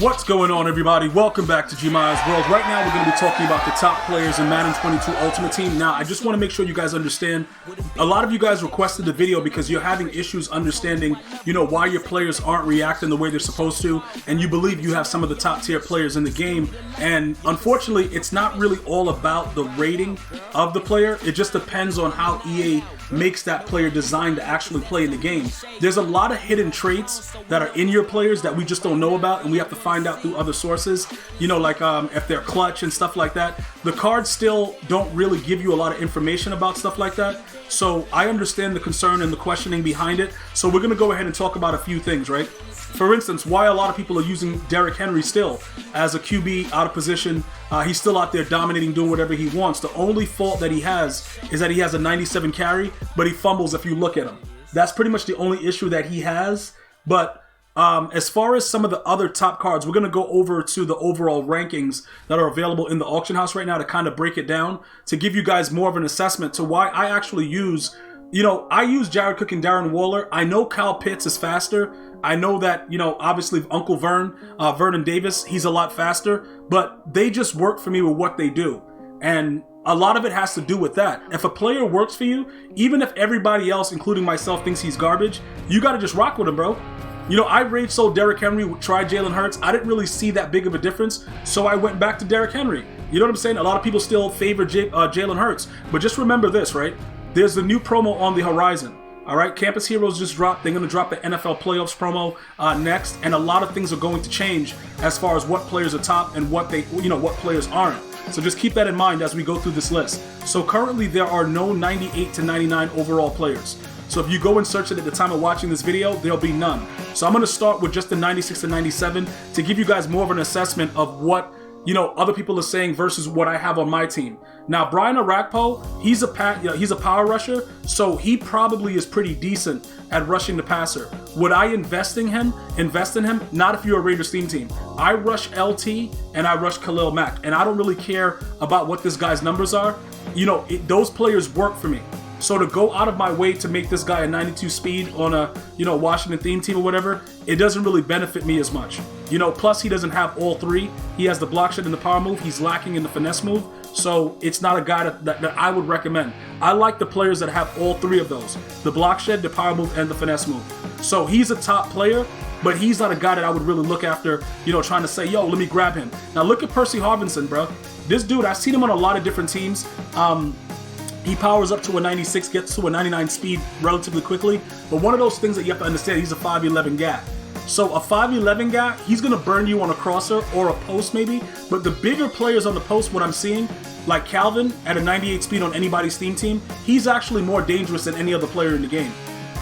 What's going on, everybody? Welcome back to GmiasWorld. Right now, we're going to be talking about the top players in Madden 22 Ultimate Team. Now, I just want to make sure you guys understand, a lot of you guys requested the video because you're having issues understanding, why your players aren't reacting the way they're supposed to, and you believe you have some of the top tier players in the game. And unfortunately, it's not really all about the rating of the player. It just depends on how EA makes that player designed to actually play in the game. There's a lot of hidden traits that are in your players that we just don't know about, and we have to find out through other sources, like if they're clutch and stuff like that. The cards still don't really give you a lot of information about stuff like that, so I understand the concern and the questioning behind it. So we're going to go ahead and talk about a few things, right? For instance, why a lot of people are using Derrick Henry still as a QB out of position. He's still out there dominating, doing whatever he wants. The only fault that he has is that he has a 97 carry, but he fumbles if you look at him. That's pretty much the only issue that he has. But as far as some of the other top cards, we're going to go over to the overall rankings that are available in the auction house right now to kind of break it down, to give you guys more of an assessment to why I actually use, I use Jared Cook and Darren Waller. I know Kyle Pitts is faster. I know that, obviously Uncle Vernon Davis, he's a lot faster, but they just work for me with what they do. And a lot of it has to do with that. If a player works for you, even if everybody else, including myself, thinks he's garbage, you got to just rock with him, bro. I rage sold Derrick Henry, tried Jalen Hurts. I didn't really see that big of a difference, so I went back to Derrick Henry. You know what I'm saying? A lot of people still favor Jalen Hurts, but just remember this, right? There's the new promo on the horizon. All right, Campus Heroes just dropped. They're going to drop the NFL Playoffs promo next, and a lot of things are going to change as far as what players are top and what what players aren't. So just keep that in mind as we go through this list. So currently there are no 98 to 99 overall players. So if you go and search it at the time of watching this video, there'll be none. So I'm going to start with just the 96 to 97 to give you guys more of an assessment of what other people are saying versus what I have on my team. Now, Brian Arakpo, he's a power rusher, so he probably is pretty decent at rushing the passer. Would I invest in him? Not if you're a Raiders theme team. I rush LT and I rush Khalil Mack, and I don't really care about what this guy's numbers are. Those players work for me. So to go out of my way to make this guy a 92 speed on a, Washington theme team or whatever, it doesn't really benefit me as much. Plus he doesn't have all three. He has the block shed and the power move. He's lacking in the finesse move. So it's not a guy that I would recommend. I like the players that have all three of those: the block shed, the power move, and the finesse move. So he's a top player, but he's not a guy that I would really look after, trying to say, yo, let me grab him. Now look at Percy Harvinson, bro. This dude, I've seen him on a lot of different teams. He powers up to a 96, gets to a 99 speed relatively quickly. But one of those things that you have to understand, he's a 5'11 guy. So a 5'11 guy, he's going to burn you on a crosser or a post maybe. But the bigger players on the post, what I'm seeing, like Calvin at a 98 speed on anybody's theme team, he's actually more dangerous than any other player in the game.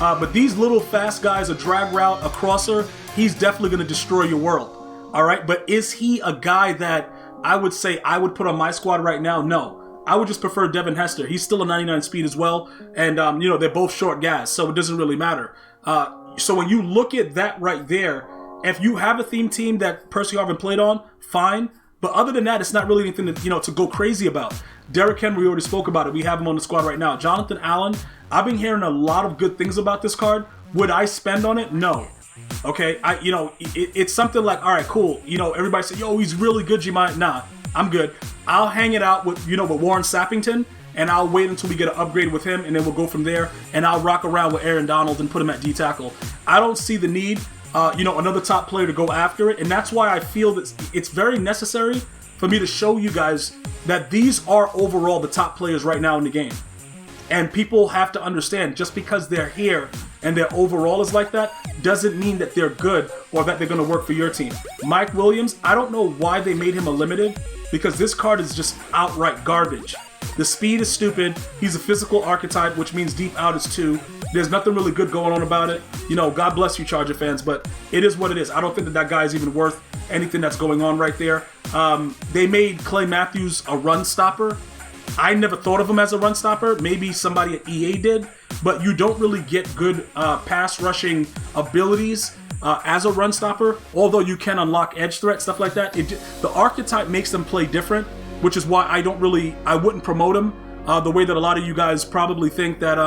But these little fast guys, a drag route, a crosser, he's definitely going to destroy your world. All right, but is he a guy that I would say I would put on my squad right now? No. I would just prefer Devin Hester. He's still a 99 speed as well. And, they're both short guys, so it doesn't really matter. So when you look at that right there, if you have a theme team that Percy Harvin played on, fine. But other than that, it's not really anything to go crazy about. Derrick Henry, we already spoke about it. We have him on the squad right now. Jonathan Allen, I've been hearing a lot of good things about this card. Would I spend on it? No. Okay, it's something like, all right, cool. Everybody say, yo, he's really good, G-Mind. Nah, I'm good. I'll hang it out with, with Warren Sappington, and I'll wait until we get an upgrade with him, and then we'll go from there, and I'll rock around with Aaron Donald and put him at D-tackle. I don't see the need, another top player to go after it, and that's why I feel that it's very necessary for me to show you guys that these are overall the top players right now in the game. And people have to understand, just because they're here and their overall is like that, doesn't mean that they're good or that they're going to work for your team. Mike Williams, I don't know why they made him a limited, because this card is just outright garbage. The speed is stupid. He's a physical archetype, which means deep out is 2. There's nothing really good going on about it. God bless you, Charger fans, but it is what it is. I don't think that guy is even worth anything that's going on right there. They made Clay Matthews a run stopper. I never thought of him as a run stopper. Maybe somebody at EA did, but you don't really get good pass rushing abilities as a run stopper, although you can unlock edge threat, stuff like that. The archetype makes them play different, which is why I wouldn't promote him the way that a lot of you guys probably think that,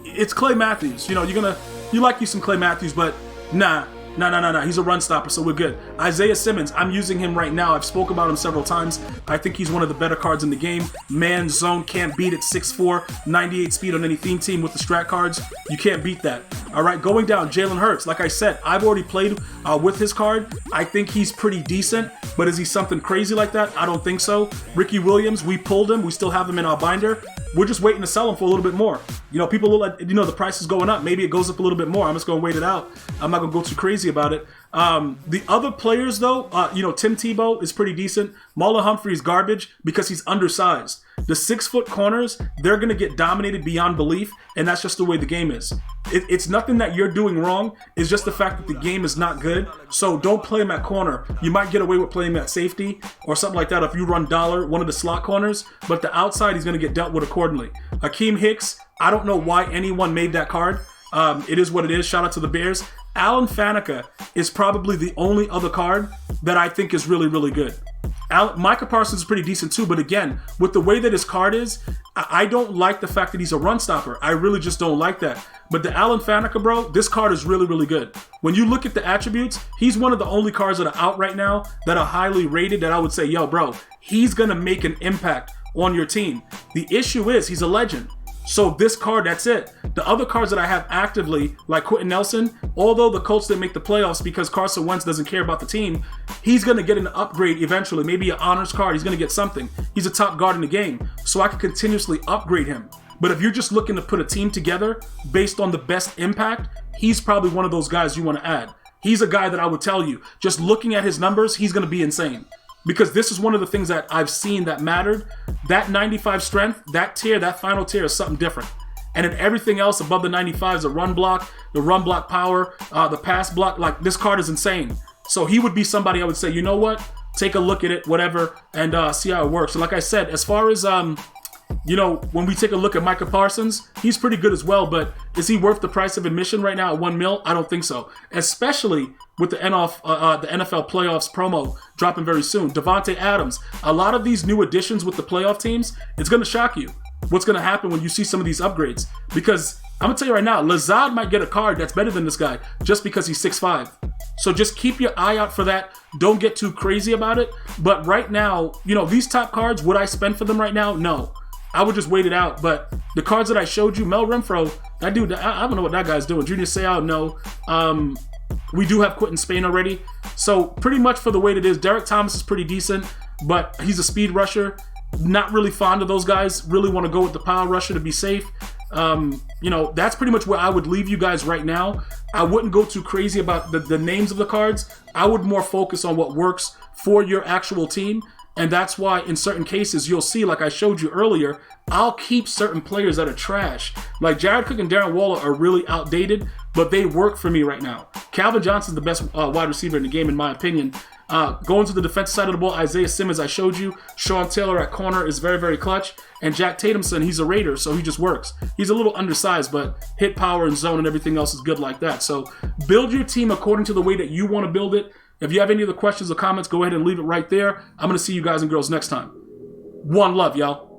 it's Clay Matthews. You like you some Clay Matthews, but nah, No. He's a run stopper, so we're good. Isaiah Simmons, I'm using him right now. I've spoke about him several times. I think he's one of the better cards in the game. Man zone, can't beat it. 6'4", 98 speed on any theme team with the strat cards. You can't beat that. All right, going down, Jalen Hurts. Like I said, I've already played with his card. I think he's pretty decent, but is he something crazy like that? I don't think so. Ricky Williams, we pulled him. We still have him in our binder. We're just waiting to sell him for a little bit more. You know, people look like, the price is going up. Maybe it goes up a little bit more. I'm just going to wait it out. I'm not going to go too crazy about it. The other players, though, Tim Tebow is pretty decent. Marlon Humphrey is garbage because he's undersized. The 6-foot corners, they're going to get dominated beyond belief, and that's just the way the game is. It's nothing that you're doing wrong. It's just the fact that the game is not good. So don't play him at corner. You might get away with playing him at safety or something like that if you run dollar, one of the slot corners, but the outside, he's going to get dealt with accordingly. Akeem Hicks, I don't know why anyone made that card. It is what it is. Shout out to the Bears. Alan Faneca is probably the only other card that I think is really, really good. Micah Parsons is pretty decent too, but again, with the way that his card is, I don't like the fact that he's a run stopper. I really just don't like that. But the Alan Faneca, bro, this card is really, really good. When you look at the attributes, he's one of the only cards that are out right now that are highly rated that I would say, yo, bro, he's going to make an impact on your team. The issue is he's a legend. So this card, that's it. The other cards that I have actively, like Quentin Nelson, although the Colts didn't make the playoffs because Carson Wentz doesn't care about the team, he's going to get an upgrade eventually, maybe an honors card. He's going to get something. He's a top guard in the game, so I can continuously upgrade him. But if you're just looking to put a team together based on the best impact, he's probably one of those guys you want to add. He's a guy that I would tell you, just looking at his numbers, he's going to be insane. Because this is one of the things that I've seen that mattered. That 95 strength, that tier, that final tier is something different. And then everything else above the 95 is the run block power, the pass block. Like, this card is insane. So he would be somebody I would say, you know what? Take a look at it, whatever, and see how it works. So like I said, as far as, when we take a look at Micah Parsons, he's pretty good as well, but is he worth the price of admission right now at $1 million? I don't think so. Especially with the NFL playoffs promo dropping very soon. Devontae Adams, a lot of these new additions with the playoff teams, it's going to shock you what's going to happen when you see some of these upgrades. Because I'm going to tell you right now, Lazard might get a card that's better than this guy just because he's 6'5". So just keep your eye out for that. Don't get too crazy about it. But right now, these top cards, would I spend for them right now? No. I would just wait it out. But the cards that I showed you, Mel Renfro, that dude, I don't know what that guy's doing. Junior Seau, no. We do have Quentin Spain already. So pretty much for the way it is, Derek Thomas is pretty decent, but he's a speed rusher. Not really fond of those guys. Really want to go with the power rusher to be safe. That's pretty much where I would leave you guys right now. I wouldn't go too crazy about the names of the cards. I would more focus on what works for your actual team. And that's why in certain cases, you'll see, like I showed you earlier, I'll keep certain players that are trash. Like Jared Cook and Darren Waller are really outdated, but they work for me right now. Calvin Johnson's the best wide receiver in the game, in my opinion. Going to the defensive side of the ball, Isaiah Simmons, I showed you. Sean Taylor at corner is very, very clutch. And Jack Tatumson, he's a Raider, so he just works. He's a little undersized, but hit power and zone and everything else is good like that. So build your team according to the way that you want to build it. If you have any other questions or comments, go ahead and leave it right there. I'm going to see you guys and girls next time. One love, y'all.